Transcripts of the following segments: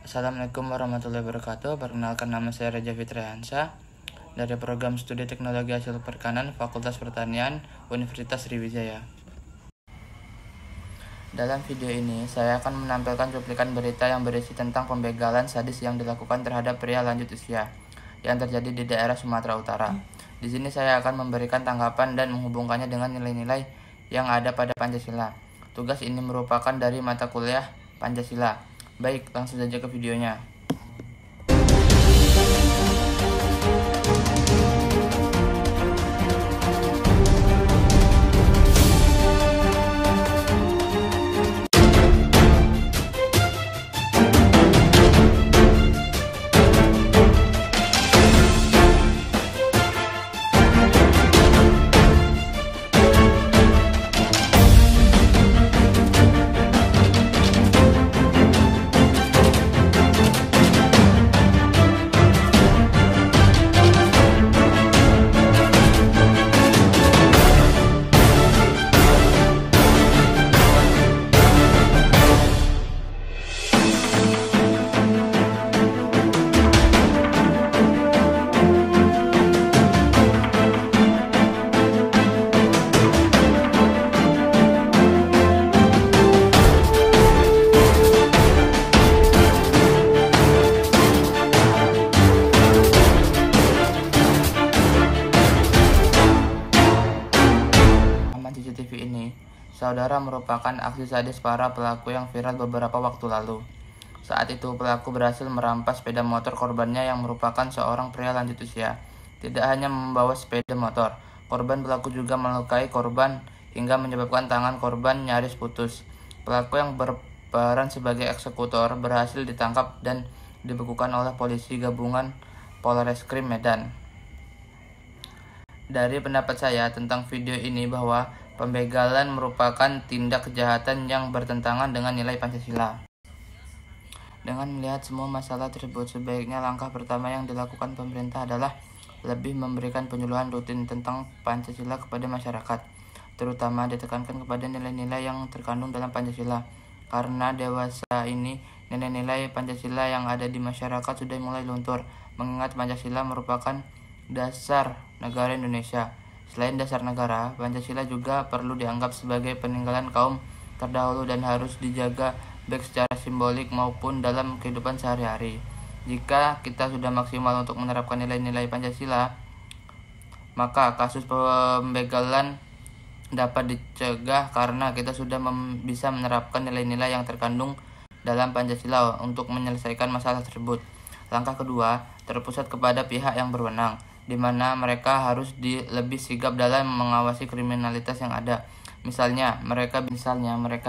Assalamualaikum warahmatullahi wabarakatuh. Perkenalkan, nama saya Reja Fitriansyah dari Program Studi Teknologi Hasil Perikanan Fakultas Pertanian Universitas Sriwijaya. Dalam video ini, saya akan menampilkan cuplikan berita yang berisi tentang pembegalan sadis yang dilakukan terhadap pria lanjut usia yang terjadi di daerah Sumatera Utara. Di sini saya akan memberikan tanggapan dan menghubungkannya dengan nilai-nilai yang ada pada Pancasila. Tugas ini merupakan dari mata kuliah Pancasila. Baik, langsung saja ke videonya. CCTV ini, saudara, merupakan aksi sadis para pelaku yang viral beberapa waktu lalu. Saat itu, pelaku berhasil merampas sepeda motor korbannya yang merupakan seorang pria lanjut usia. Tidak hanya membawa sepeda motor, pelaku juga melukai korban hingga menyebabkan tangan korban nyaris putus. Pelaku yang berperan sebagai eksekutor berhasil ditangkap dan dibekukan oleh polisi gabungan Polreskrim Medan. Dari pendapat saya tentang video ini bahwa pembegalan merupakan tindak kejahatan yang bertentangan dengan nilai Pancasila. Dengan melihat semua masalah tersebut, sebaiknya langkah pertama yang dilakukan pemerintah adalah lebih memberikan penyuluhan rutin tentang Pancasila kepada masyarakat, terutama ditekankan kepada nilai-nilai yang terkandung dalam Pancasila. Karena dewasa ini, nilai-nilai Pancasila yang ada di masyarakat sudah mulai luntur, mengingat Pancasila merupakan dasar negara Indonesia. Selain dasar negara, Pancasila juga perlu dianggap sebagai peninggalan kaum terdahulu dan harus dijaga baik secara simbolik maupun dalam kehidupan sehari-hari. Jika kita sudah maksimal untuk menerapkan nilai-nilai Pancasila, maka kasus pembegalan dapat dicegah karena kita sudah bisa menerapkan nilai-nilai yang terkandung dalam Pancasila untuk menyelesaikan masalah tersebut. Langkah kedua terpusat kepada pihak yang berwenang, di mana mereka harus lebih sigap dalam mengawasi kriminalitas yang ada. Misalnya, mereka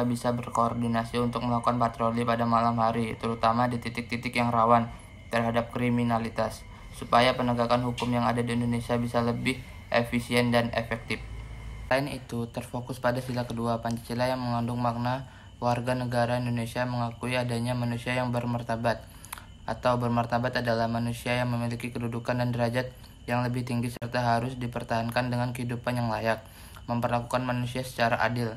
bisa berkoordinasi untuk melakukan patroli pada malam hari, terutama di titik-titik yang rawan terhadap kriminalitas, supaya penegakan hukum yang ada di Indonesia bisa lebih efisien dan efektif. Selain itu, terfokus pada sila kedua Pancasila yang mengandung makna warga negara Indonesia mengakui adanya manusia yang bermartabat, atau bermartabat adalah manusia yang memiliki kedudukan dan derajat yang lebih tinggi serta harus dipertahankan dengan kehidupan yang layak, memperlakukan manusia secara adil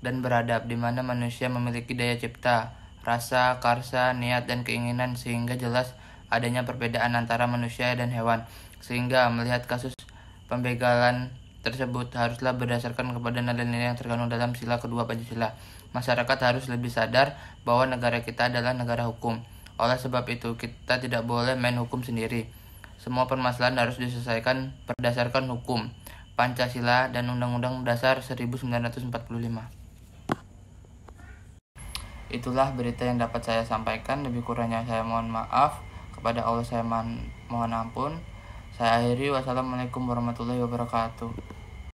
dan beradab, di mana manusia memiliki daya cipta, rasa, karsa, niat, dan keinginan, sehingga jelas adanya perbedaan antara manusia dan hewan. Sehingga melihat kasus pembegalan tersebut haruslah berdasarkan kepada nilai-nilai yang terkandung dalam sila kedua Pancasila. Masyarakat harus lebih sadar bahwa negara kita adalah negara hukum. Oleh sebab itu, kita tidak boleh main hukum sendiri. Semua permasalahan harus diselesaikan berdasarkan hukum, Pancasila, dan Undang-Undang Dasar 1945. Itulah berita yang dapat saya sampaikan. Lebih kurangnya saya mohon maaf. Kepada Allah saya mohon ampun. Saya akhiri. Wassalamualaikum warahmatullahi wabarakatuh.